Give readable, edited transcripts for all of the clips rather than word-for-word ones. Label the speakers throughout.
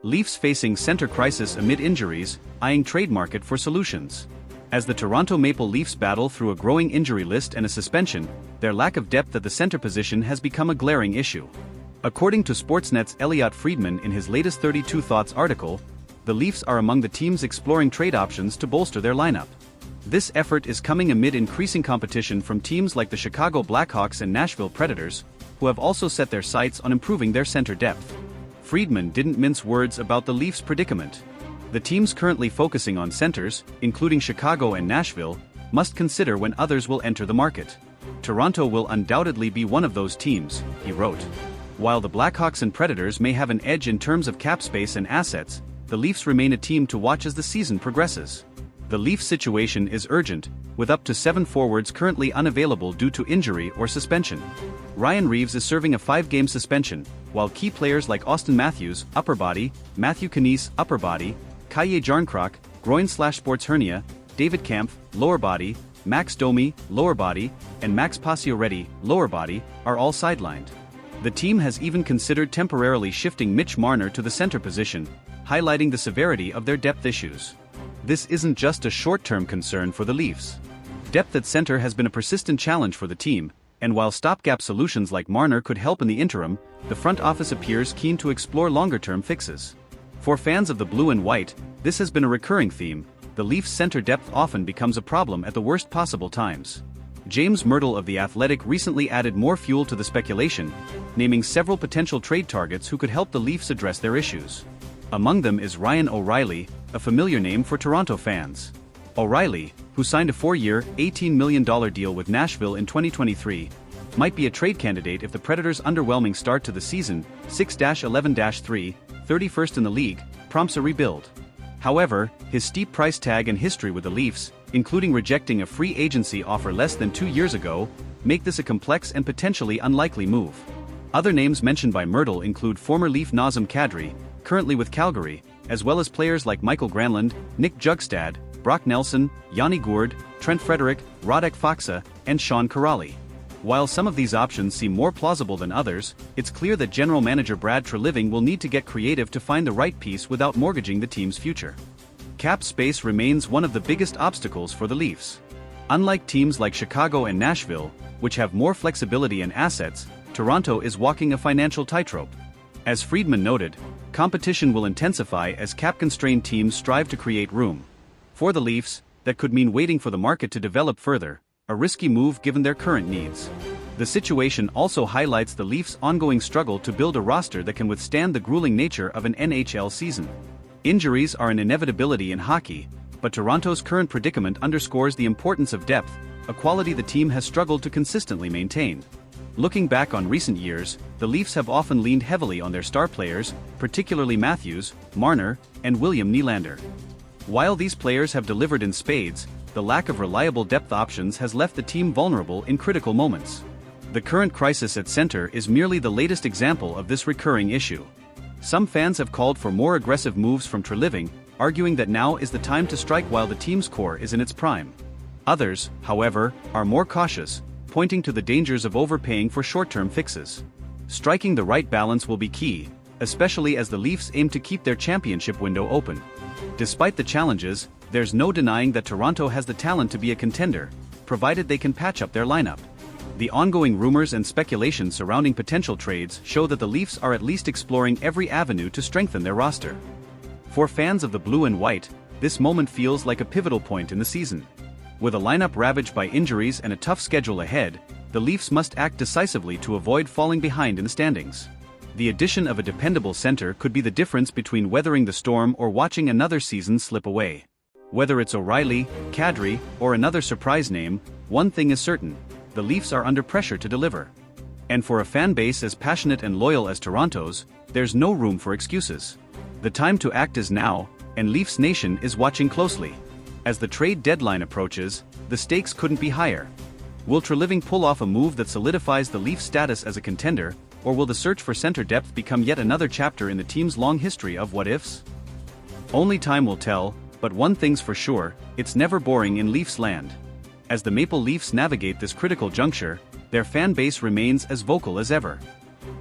Speaker 1: Leafs facing center crisis amid injuries, eyeing trade market for solutions. As the Toronto Maple Leafs battle through a growing injury list and a suspension, their lack of depth at the center position has become a glaring issue. According to Sportsnet's Elliotte Friedman in his latest 32 Thoughts article, the Leafs are among the teams exploring trade options to bolster their lineup. This effort is coming amid increasing competition from teams like the Chicago Blackhawks and Nashville Predators, who have also set their sights on improving their center depth. Friedman didn't mince words about the Leafs' predicament. The teams currently focusing on centers, including Chicago and Nashville, must consider when others will enter the market. Toronto will undoubtedly be one of those teams, he wrote. While the Blackhawks and Predators may have an edge in terms of cap space and assets, the Leafs remain a team to watch as the season progresses. The Leafs situation is urgent, with up to 7 forwards currently unavailable due to injury or suspension. Ryan Reeves is serving a 5-game suspension, while key players like Auston Matthews, upper body, Matthew Knies, upper body, Kalle Jarnkrok, groin/sports hernia, David Kampf, lower body, Max Domi, lower body, and Max Pacioretty, lower body, are all sidelined. The team has even considered temporarily shifting Mitch Marner to the center position, highlighting the severity of their depth issues. This isn't just a short-term concern for the Leafs. Depth at center has been a persistent challenge for the team, and while stopgap solutions like Marner could help in the interim, the front office appears keen to explore longer-term fixes. For fans of the blue and white, this has been a recurring theme. The Leafs' center depth often becomes a problem at the worst possible times. James Myrtle of The Athletic recently added more fuel to the speculation, naming several potential trade targets who could help the Leafs address their issues. Among them is Ryan O'Reilly, a familiar name for Toronto fans. O'Reilly, who signed a 4-year, $18 million deal with Nashville in 2023, might be a trade candidate if the Predators' underwhelming start to the season, 6-11-3, 31st in the league, prompts a rebuild. However, his steep price tag and history with the Leafs, including rejecting a free agency offer less than 2 years ago, make this a complex and potentially unlikely move. Other names mentioned by Myrtle include former Leaf Nazem Kadri, currently with Calgary, as well as players like Michael Granlund, Nick Jugstad, Brock Nelson, Yanni Gourde, Trent Frederic, Radek Faksa, and Sean Kuraly. While some of these options seem more plausible than others, it's clear that general manager Brad Treliving will need to get creative to find the right piece without mortgaging the team's future. Cap space remains one of the biggest obstacles for the Leafs. Unlike teams like Chicago and Nashville, which have more flexibility and assets, Toronto is walking a financial tightrope. As Friedman noted, competition will intensify as cap-constrained teams strive to create room. For the Leafs, that could mean waiting for the market to develop further, a risky move given their current needs. The situation also highlights the Leafs' ongoing struggle to build a roster that can withstand the grueling nature of an NHL season. Injuries are an inevitability in hockey, but Toronto's current predicament underscores the importance of depth, a quality the team has struggled to consistently maintain. Looking back on recent years, the Leafs have often leaned heavily on their star players, particularly Matthews, Marner, and William Nylander. While these players have delivered in spades, the lack of reliable depth options has left the team vulnerable in critical moments. The current crisis at center is merely the latest example of this recurring issue. Some fans have called for more aggressive moves from Treliving, arguing that now is the time to strike while the team's core is in its prime. Others, however, are more cautious, pointing to the dangers of overpaying for short-term fixes. Striking the right balance will be key, especially as the Leafs aim to keep their championship window open. Despite the challenges, there's no denying that Toronto has the talent to be a contender, provided they can patch up their lineup. The ongoing rumors and speculation surrounding potential trades show that the Leafs are at least exploring every avenue to strengthen their roster. For fans of the blue and white, this moment feels like a pivotal point in the season. With a lineup ravaged by injuries and a tough schedule ahead, the Leafs must act decisively to avoid falling behind in the standings. The addition of a dependable center could be the difference between weathering the storm or watching another season slip away. Whether it's O'Reilly, Kadri, or another surprise name, one thing is certain: the Leafs are under pressure to deliver. And for a fan base as passionate and loyal as Toronto's, there's no room for excuses. The time to act is now, and Leafs Nation is watching closely. As the trade deadline approaches, the stakes couldn't be higher. Will Treliving pull off a move that solidifies the Leafs' status as a contender, or will the search for center depth become yet another chapter in the team's long history of what-ifs? Only time will tell, but one thing's for sure: it's never boring in Leafs land. As the Maple Leafs navigate this critical juncture, their fan base remains as vocal as ever.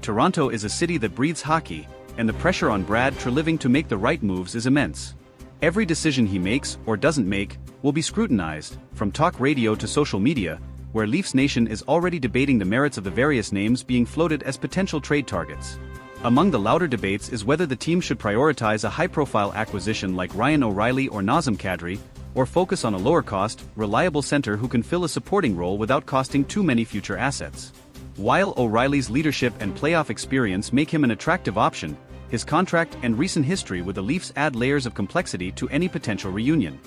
Speaker 1: Toronto is a city that breathes hockey, and the pressure on Brad Treliving to make the right moves is immense. Every decision he makes, or doesn't make, will be scrutinized, from talk radio to social media, where Leafs Nation is already debating the merits of the various names being floated as potential trade targets. Among the louder debates is whether the team should prioritize a high-profile acquisition like Ryan O'Reilly or Nazem Kadri, or focus on a lower-cost, reliable center who can fill a supporting role without costing too many future assets. While O'Reilly's leadership and playoff experience make him an attractive option, his contract and recent history with the Leafs add layers of complexity to any potential reunion.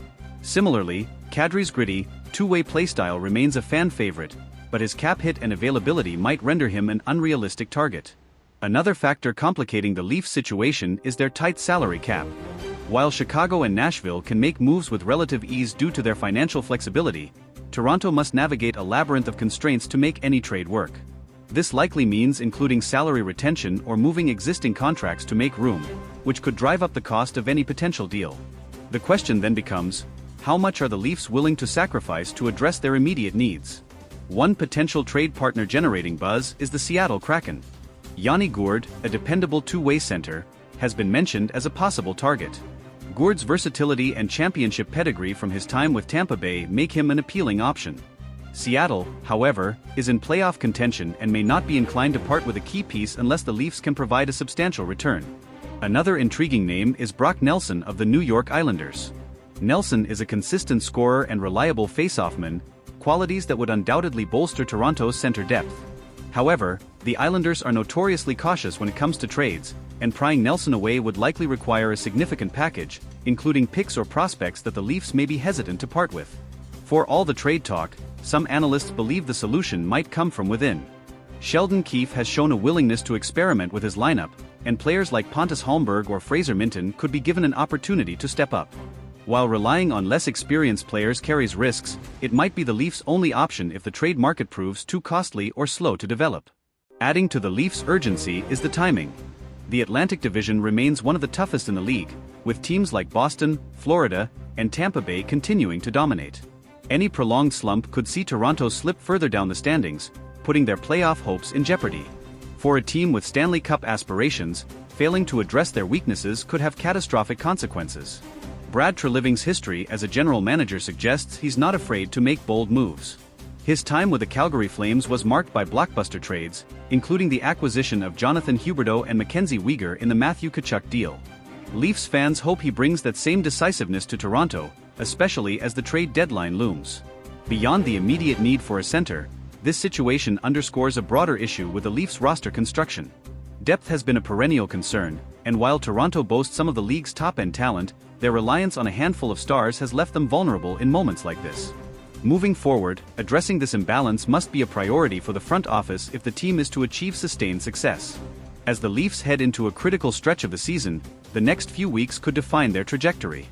Speaker 1: Similarly, Kadri's gritty, two-way playstyle remains a fan favorite, but his cap hit and availability might render him an unrealistic target. Another factor complicating the Leafs' situation is their tight salary cap. While Chicago and Nashville can make moves with relative ease due to their financial flexibility, Toronto must navigate a labyrinth of constraints to make any trade work. This likely means including salary retention or moving existing contracts to make room, which could drive up the cost of any potential deal. The question then becomes, how much are the Leafs willing to sacrifice to address their immediate needs? One potential trade partner generating buzz is the Seattle Kraken. Yanni Gourde, a dependable two-way center, has been mentioned as a possible target. Gourde's versatility and championship pedigree from his time with Tampa Bay make him an appealing option. Seattle, however, is in playoff contention and may not be inclined to part with a key piece unless the Leafs can provide a substantial return. Another intriguing name is Brock Nelson of the New York Islanders. Nelson is a consistent scorer and reliable faceoffman, qualities that would undoubtedly bolster Toronto's center depth. However, the Islanders are notoriously cautious when it comes to trades, and prying Nelson away would likely require a significant package, including picks or prospects that the Leafs may be hesitant to part with. For all the trade talk, some analysts believe the solution might come from within. Sheldon Keefe has shown a willingness to experiment with his lineup, and players like Pontus Holmberg or Fraser Minten could be given an opportunity to step up. While relying on less experienced players carries risks, it might be the Leafs' only option if the trade market proves too costly or slow to develop. Adding to the Leafs' urgency is the timing. The Atlantic Division remains one of the toughest in the league, with teams like Boston, Florida, and Tampa Bay continuing to dominate. Any prolonged slump could see Toronto slip further down the standings, putting their playoff hopes in jeopardy. For a team with Stanley Cup aspirations, failing to address their weaknesses could have catastrophic consequences. Brad Treliving's history as a general manager suggests he's not afraid to make bold moves. His time with the Calgary Flames was marked by blockbuster trades, including the acquisition of Jonathan Huberdeau and Mackenzie Weegar in the Matthew Tkachuk deal. Leafs fans hope he brings that same decisiveness to Toronto, especially as the trade deadline looms. Beyond the immediate need for a center, this situation underscores a broader issue with the Leafs roster construction. Depth has been a perennial concern, and while Toronto boasts some of the league's top-end talent, their reliance on a handful of stars has left them vulnerable in moments like this. Moving forward, addressing this imbalance must be a priority for the front office if the team is to achieve sustained success. As the Leafs head into a critical stretch of the season, the next few weeks could define their trajectory.